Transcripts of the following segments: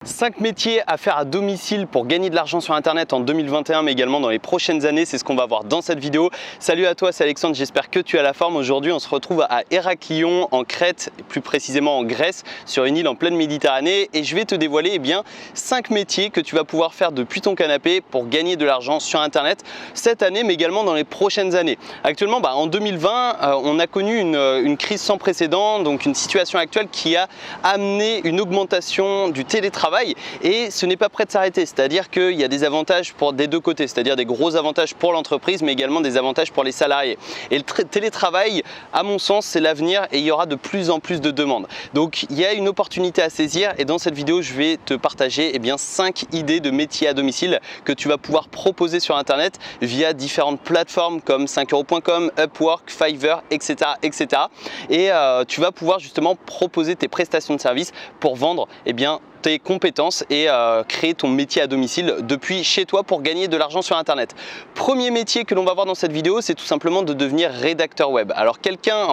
5 métiers à faire à domicile pour gagner de l'argent sur internet en 2021 mais également dans les prochaines années, c'est ce qu'on va voir dans cette vidéo. Salut à toi, c'est Alexandre, j'espère que tu as la forme. Aujourd'hui on se retrouve à Héraclion en Crète, plus précisément en Grèce, sur une île en pleine Méditerranée, et je vais te dévoiler 5 métiers que tu vas pouvoir faire depuis ton canapé pour gagner de l'argent sur internet cette année mais également dans les prochaines années. Actuellement en 2020 on a connu une crise sans précédent, donc une situation actuelle qui a amené une augmentation du télétravail. Et ce n'est pas prêt de s'arrêter, c'est-à-dire qu'il y a des avantages des deux côtés, c'est-à-dire des gros avantages pour l'entreprise mais également des avantages pour les salariés. Et le télétravail, à mon sens, c'est l'avenir et il y aura de plus en plus de demandes. Donc il y a une opportunité à saisir et dans cette vidéo je vais te partager 5 idées de métiers à domicile que tu vas pouvoir proposer sur internet via différentes plateformes comme 5euros.com, Upwork, Fiverr, etc. Et tu vas pouvoir justement proposer tes prestations de services pour vendre tes compétences et créer ton métier à domicile depuis chez toi pour gagner de l'argent sur internet. Premier métier que l'on va voir dans cette vidéo, c'est tout simplement de devenir rédacteur web. Alors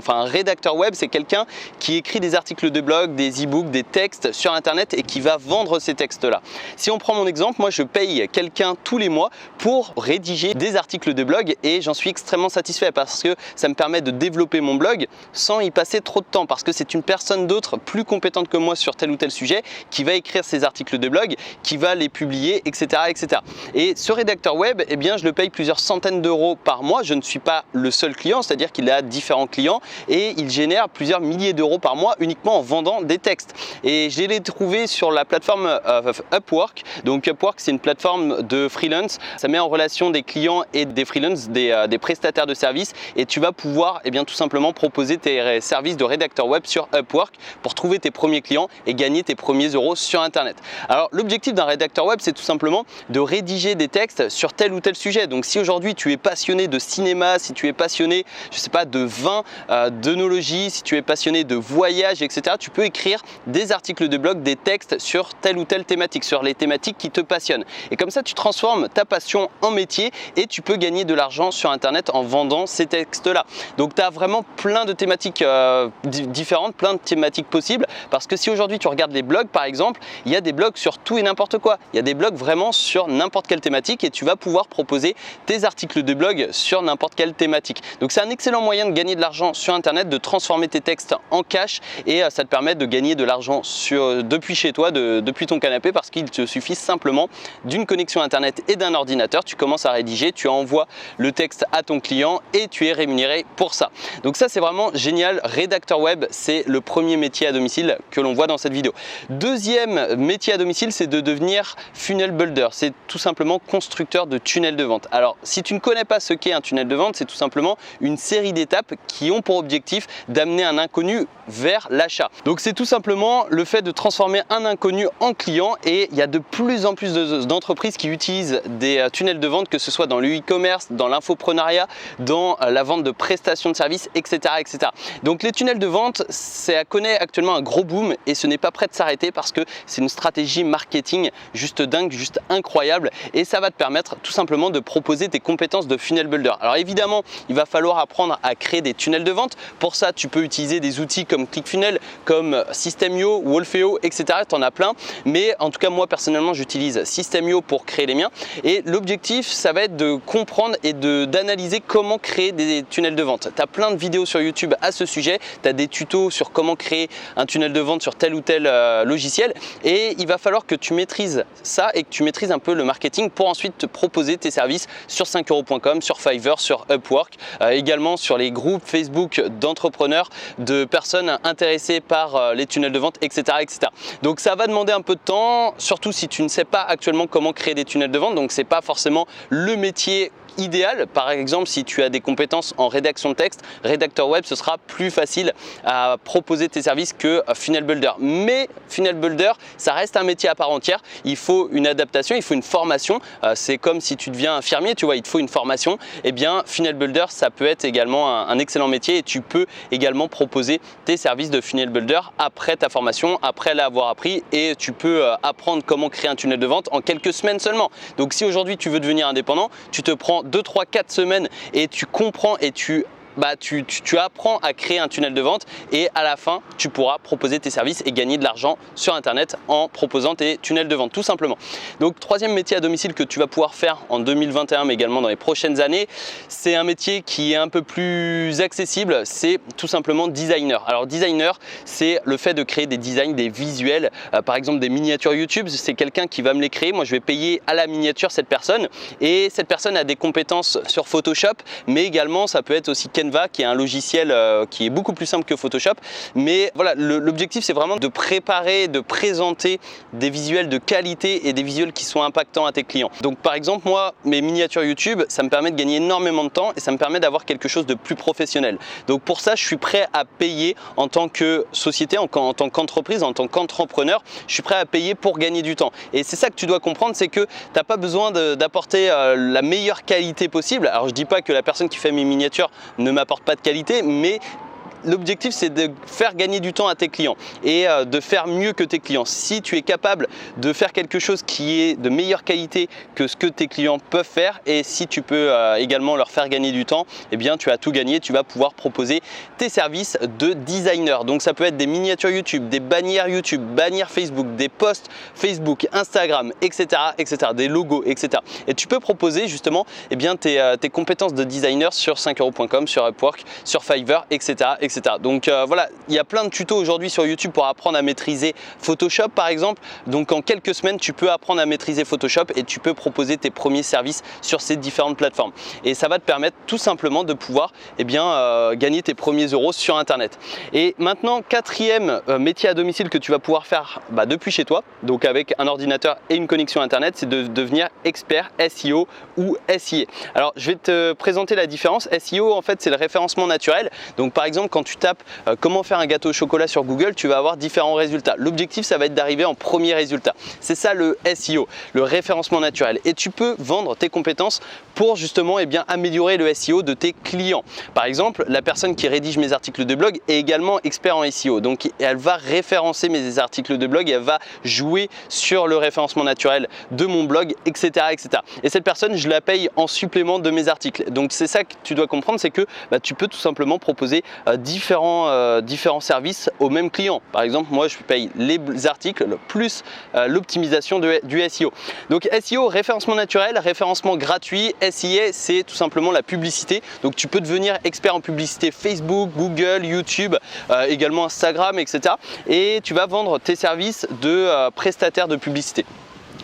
un rédacteur web, c'est quelqu'un qui écrit des articles de blog, des e-books, des textes sur internet et qui va vendre ces textes-là. Si on prend mon exemple, moi je paye quelqu'un tous les mois pour rédiger des articles de blog et j'en suis extrêmement satisfait parce que ça me permet de développer mon blog sans y passer trop de temps, parce que c'est une personne d'autre plus compétente que moi sur tel ou tel sujet qui va écrire ces articles de blog, qui va les publier, etc. Et ce rédacteur web, je le paye plusieurs centaines d'euros par mois. Je ne suis pas le seul client, c'est-à-dire qu'il a différents clients et il génère plusieurs milliers d'euros par mois uniquement en vendant des textes. Et je l'ai trouvé sur la plateforme Upwork. Donc Upwork, c'est une plateforme de freelance. Ça met en relation des clients et des freelance, des prestataires de services, et tu vas pouvoir tout simplement proposer tes services de rédacteur web sur Upwork pour trouver tes premiers clients et gagner tes premiers euros sur internet. Alors l'objectif d'un rédacteur web, c'est tout simplement de rédiger des textes sur tel ou tel sujet. Donc si aujourd'hui tu es passionné de cinéma, si tu es passionné de vin, d'œnologie, si tu es passionné de voyage, etc., tu peux écrire des articles de blog, des textes sur telle ou telle thématique, sur les thématiques qui te passionnent. Et comme ça tu transformes ta passion en métier et tu peux gagner de l'argent sur internet en vendant ces textes-là. Donc tu as vraiment plein de thématiques différentes, plein de thématiques possibles, parce que si aujourd'hui tu regardes les blogs par exemple, il y a des blogs sur tout et n'importe quoi. Il y a des blogs vraiment sur n'importe quelle thématique et tu vas pouvoir proposer tes articles de blog sur n'importe quelle thématique. Donc c'est un excellent moyen de gagner de l'argent sur internet, de transformer tes textes en cash, et ça te permet de gagner de l'argent depuis chez toi, depuis ton canapé, parce qu'il te suffit simplement d'une connexion internet et d'un ordinateur. Tu commences à rédiger, tu envoies le texte à ton client et tu es rémunéré pour ça. Donc ça c'est vraiment génial. Rédacteur web, c'est le premier métier à domicile que l'on voit dans cette vidéo. Deuxième métier à domicile, c'est de devenir funnel builder. C'est tout simplement constructeur de tunnels de vente. Alors si tu ne connais pas ce qu'est un tunnel de vente, c'est tout simplement une série d'étapes qui ont pour objectif d'amener un inconnu vers l'achat. Donc c'est tout simplement le fait de transformer un inconnu en client, et il y a de plus en plus d'entreprises qui utilisent des tunnels de vente, que ce soit dans le e-commerce, dans l'infoprenariat, dans la vente de prestations de services, etc. Donc les tunnels de vente, ça connaît actuellement un gros boom et ce n'est pas prêt de s'arrêter, parce que c'est une stratégie marketing juste dingue, juste incroyable, et ça va te permettre tout simplement de proposer tes compétences de funnel builder. Alors évidemment, il va falloir apprendre à créer des tunnels de vente. Pour ça, tu peux utiliser des outils comme ClickFunnels, comme System.io, Wolfeo, etc. Tu en as plein, mais en tout cas moi personnellement j'utilise System.io pour créer les miens, et l'objectif ça va être de comprendre et d'analyser comment créer des tunnels de vente. Tu as plein de vidéos sur YouTube à ce sujet, tu as des tutos sur comment créer un tunnel de vente sur tel ou tel logiciel, et il va falloir que tu maîtrises ça et que tu maîtrises un peu le marketing pour ensuite te proposer tes services sur 5euros.com, sur Fiverr, sur Upwork, également sur les groupes Facebook d'entrepreneurs, de personnes intéressées par les tunnels de vente, etc. Donc ça va demander un peu de temps, surtout si tu ne sais pas actuellement comment créer des tunnels de vente, donc c'est pas forcément le métier idéal. Par exemple, si tu as des compétences en rédaction de texte, rédacteur web, ce sera plus facile à proposer tes services que funnel builder. Mais funnel builder, ça reste un métier à part entière. Il faut une adaptation, il faut une formation. C'est comme si tu deviens infirmier, tu vois, il te faut une formation. Eh bien, funnel builder, ça peut être également un excellent métier, et tu peux également proposer tes services de funnel builder après ta formation, après l'avoir appris, et tu peux apprendre comment créer un tunnel de vente en quelques semaines seulement. Donc si aujourd'hui tu veux devenir indépendant, tu te prends 2, 3, 4 semaines et tu comprends et tu tu apprends à créer un tunnel de vente et à la fin, tu pourras proposer tes services et gagner de l'argent sur Internet en proposant tes tunnels de vente, tout simplement. Donc, troisième métier à domicile que tu vas pouvoir faire en 2021, mais également dans les prochaines années, c'est un métier qui est un peu plus accessible, c'est tout simplement designer. Alors, designer, c'est le fait de créer des designs, des visuels, par exemple des miniatures YouTube. C'est quelqu'un qui va me les créer. Moi, je vais payer à la miniature cette personne et cette personne a des compétences sur Photoshop, mais également ça peut être aussi Canva, qui est un logiciel qui est beaucoup plus simple que Photoshop. Mais voilà, l'objectif, c'est vraiment de préparer, de présenter des visuels de qualité et des visuels qui sont impactants à tes clients. Donc, par exemple, moi, mes miniatures YouTube, ça me permet de gagner énormément de temps et ça me permet d'avoir quelque chose de plus professionnel. Donc, pour ça, je suis prêt à payer en tant que société, en tant qu'entreprise, en tant qu'entrepreneur. Je suis prêt à payer pour gagner du temps. Et c'est ça que tu dois comprendre, c'est que tu n'as pas besoin d'apporter la meilleure qualité possible. Alors, je dis pas que la personne qui fait mes miniatures ne m'apporte pas de qualité, mais l'objectif, c'est de faire gagner du temps à tes clients et de faire mieux que tes clients. Si tu es capable de faire quelque chose qui est de meilleure qualité que ce que tes clients peuvent faire, et si tu peux également leur faire gagner du temps, eh bien tu as tout gagné. Tu vas pouvoir proposer tes services de designer. Donc ça peut être des miniatures YouTube, des bannières YouTube, bannières Facebook, des posts Facebook, Instagram, etc., etc., des logos, etc. Et tu peux proposer justement eh bien, tes compétences de designer sur 5euros.com, sur Upwork, sur Fiverr, etc., etc. Donc voilà, il y a plein de tutos aujourd'hui sur YouTube pour apprendre à maîtriser Photoshop par exemple. Donc en quelques semaines, tu peux apprendre à maîtriser Photoshop et tu peux proposer tes premiers services sur ces différentes plateformes. Et ça va te permettre tout simplement de pouvoir gagner tes premiers euros sur Internet. Et maintenant, quatrième métier à domicile que tu vas pouvoir faire depuis chez toi, donc avec un ordinateur et une connexion Internet, c'est de devenir expert SEO ou SIA. Alors je vais te présenter la différence. SEO, en fait, c'est le référencement naturel. Donc par exemple, quand tu tapes comment faire un gâteau au chocolat sur Google, tu vas avoir différents résultats. L'objectif, ça va être d'arriver en premier résultat. C'est ça le SEO, le référencement naturel. Et tu peux vendre tes compétences pour justement améliorer le SEO de tes clients. Par exemple, la personne qui rédige mes articles de blog est également expert en SEO. Donc elle va référencer mes articles de blog, elle va jouer sur le référencement naturel de mon blog, etc., etc. Et cette personne, je la paye en supplément de mes articles. Donc c'est ça que tu dois comprendre, c'est que tu peux tout simplement proposer différents services au même client. Par exemple, moi je paye les articles plus l'optimisation du SEO. Donc SEO, référencement naturel, référencement gratuit. SIA, c'est tout simplement la publicité. Donc tu peux devenir expert en publicité Facebook, Google, YouTube, également Instagram, etc. Et tu vas vendre tes services de prestataire de publicité.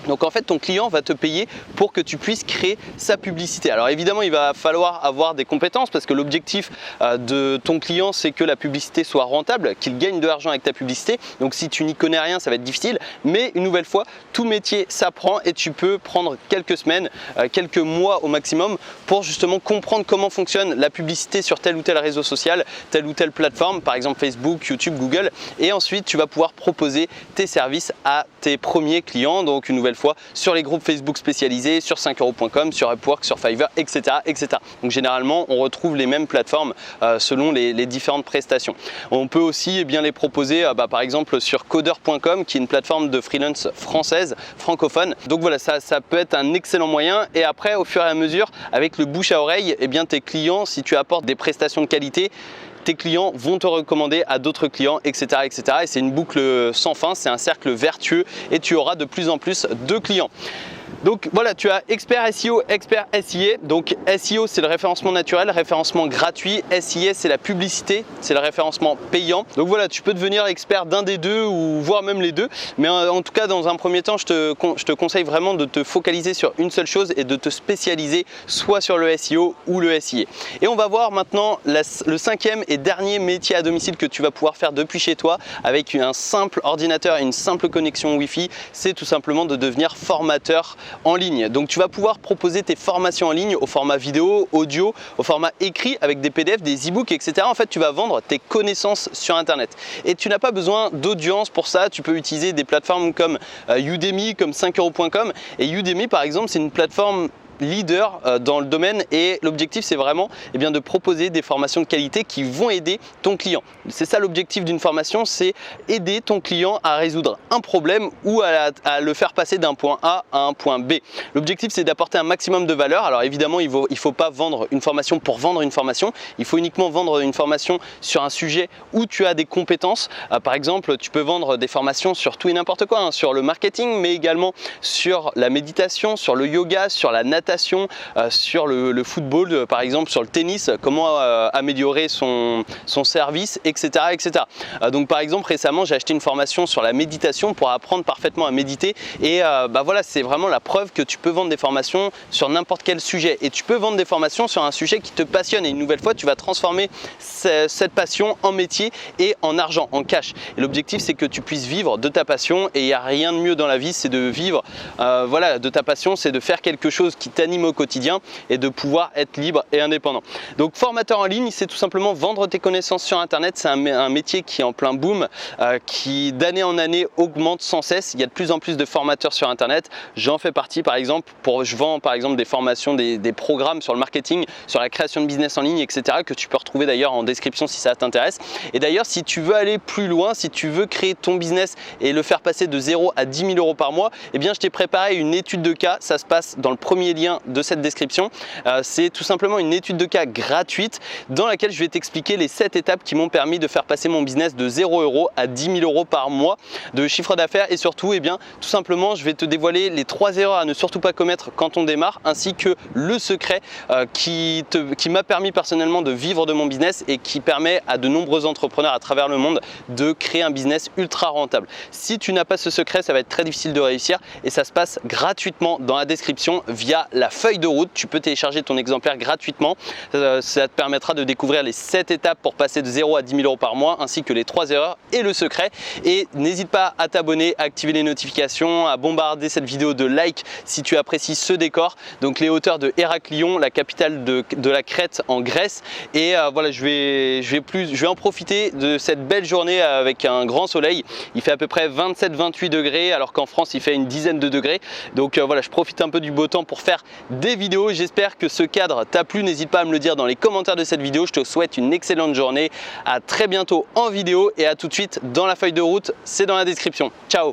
Donc en fait, ton client va te payer pour que tu puisses créer sa publicité. Alors évidemment, il va falloir avoir des compétences parce que l'objectif de ton client, c'est que la publicité soit rentable, qu'il gagne de l'argent avec ta publicité. Donc si tu n'y connais rien, ça va être difficile. Mais une nouvelle fois, tout métier s'apprend et tu peux prendre quelques semaines, quelques mois au maximum pour justement comprendre comment fonctionne la publicité sur tel ou tel réseau social, telle ou telle plateforme, par exemple Facebook, YouTube, Google. Et ensuite, tu vas pouvoir proposer tes services à tes premiers clients. Donc une nouvelle fois sur les groupes Facebook spécialisés, sur 5euros.com, sur Upwork, sur Fiverr, etc., etc. Donc généralement, on retrouve les mêmes plateformes selon les différentes prestations. On peut aussi les proposer par exemple sur coder.com, qui est une plateforme de freelance française, francophone. Donc voilà, ça peut être un excellent moyen. Et après, au fur et à mesure, avec le bouche à oreille, tes clients, si tu apportes des prestations de qualité, tes clients vont te recommander à d'autres clients, etc., etc. Et c'est une boucle sans fin, c'est un cercle vertueux et tu auras de plus en plus de clients. Donc voilà, tu as expert SEO, expert SIA. Donc SEO, c'est le référencement naturel, référencement gratuit. SIA, c'est la publicité, c'est le référencement payant. Donc voilà, tu peux devenir expert d'un des deux ou voire même les deux. Mais en tout cas, dans un premier temps, je te conseille vraiment de te focaliser sur une seule chose et de te spécialiser soit sur le SEO ou le SIA. Et on va voir maintenant le cinquième et dernier métier à domicile que tu vas pouvoir faire depuis chez toi avec un simple ordinateur et une simple connexion Wi-Fi. C'est tout simplement de devenir formateur en ligne. Donc tu vas pouvoir proposer tes formations en ligne au format vidéo, audio, au format écrit avec des PDF, des e-books, etc. En fait, tu vas vendre tes connaissances sur Internet. Et tu n'as pas besoin d'audience pour ça. Tu peux utiliser des plateformes comme Udemy, comme 5euros.com. Et Udemy, par exemple, c'est une plateforme leader dans le domaine et l'objectif c'est vraiment de proposer des formations de qualité qui vont aider ton client. C'est ça l'objectif d'une formation, c'est aider ton client à résoudre un problème ou à le faire passer d'un point A à un point B. L'objectif c'est d'apporter un maximum de valeur. Alors évidemment il faut pas vendre une formation pour vendre une formation, il faut uniquement vendre une formation sur un sujet où tu as des compétences. Par exemple, tu peux vendre des formations sur tout et n'importe quoi, sur le marketing, mais également sur la méditation, sur le yoga, sur la natation, sur le football, par exemple, sur le tennis, comment améliorer son service, etc. etc. Donc par exemple, récemment, j'ai acheté une formation sur la méditation pour apprendre parfaitement à méditer et voilà, c'est vraiment la preuve que tu peux vendre des formations sur n'importe quel sujet et tu peux vendre des formations sur un sujet qui te passionne et une nouvelle fois, tu vas transformer cette passion en métier et en argent, en cash. Et l'objectif, c'est que tu puisses vivre de ta passion et il n'y a rien de mieux dans la vie, c'est de vivre voilà, de ta passion, c'est de faire quelque chose qui t'anime au quotidien et de pouvoir être libre et indépendant. Donc formateur en ligne, c'est tout simplement vendre tes connaissances sur internet. C'est un métier qui est en plein boom, qui d'année en année augmente sans cesse. Il y a de plus en plus de formateurs sur internet. J'en fais partie par exemple, je vends par exemple des formations, des programmes sur le marketing, sur la création de business en ligne, etc. que tu peux retrouver d'ailleurs en description si ça t'intéresse. Et d'ailleurs, si tu veux aller plus loin, si tu veux créer ton business et le faire passer de 0 à 10 000 euros par mois, eh bien je t'ai préparé une étude de cas. Ça se passe dans le premier lien de cette description. C'est tout simplement une étude de cas gratuite dans laquelle je vais t'expliquer les 7 étapes qui m'ont permis de faire passer mon business de 0 euros à 10 000 euros par mois de chiffre d'affaires. Et surtout, eh bien, tout simplement, je vais te dévoiler les 3 erreurs à ne surtout pas commettre quand on démarre, ainsi que le secret qui m'a permis personnellement de vivre de mon business et qui permet à de nombreux entrepreneurs à travers le monde de créer un business ultra rentable. Si tu n'as pas ce secret, ça va être très difficile de réussir et ça se passe gratuitement dans la description via la feuille de route. Tu peux télécharger ton exemplaire gratuitement. Ça te permettra de découvrir les 7 étapes pour passer de 0 à 10 000 euros par mois, ainsi que les 3 erreurs et le secret. Et n'hésite pas à t'abonner, à activer les notifications, à bombarder cette vidéo de likes si tu apprécies ce décor. Donc les hauteurs de Héraclion, la capitale de la Crète en Grèce. Et voilà, je vais en profiter de cette belle journée avec un grand soleil. Il fait à peu près 27-28 degrés alors qu'en France il fait une dizaine de degrés. Donc voilà, je profite un peu du beau temps pour faire des vidéos. J'espère que ce cadre t'a plu. N'hésite pas à me le dire dans les commentaires de cette vidéo. Je te souhaite une excellente journée. À très bientôt en vidéo et à tout de suite dans la feuille de route. C'est dans la description. Ciao!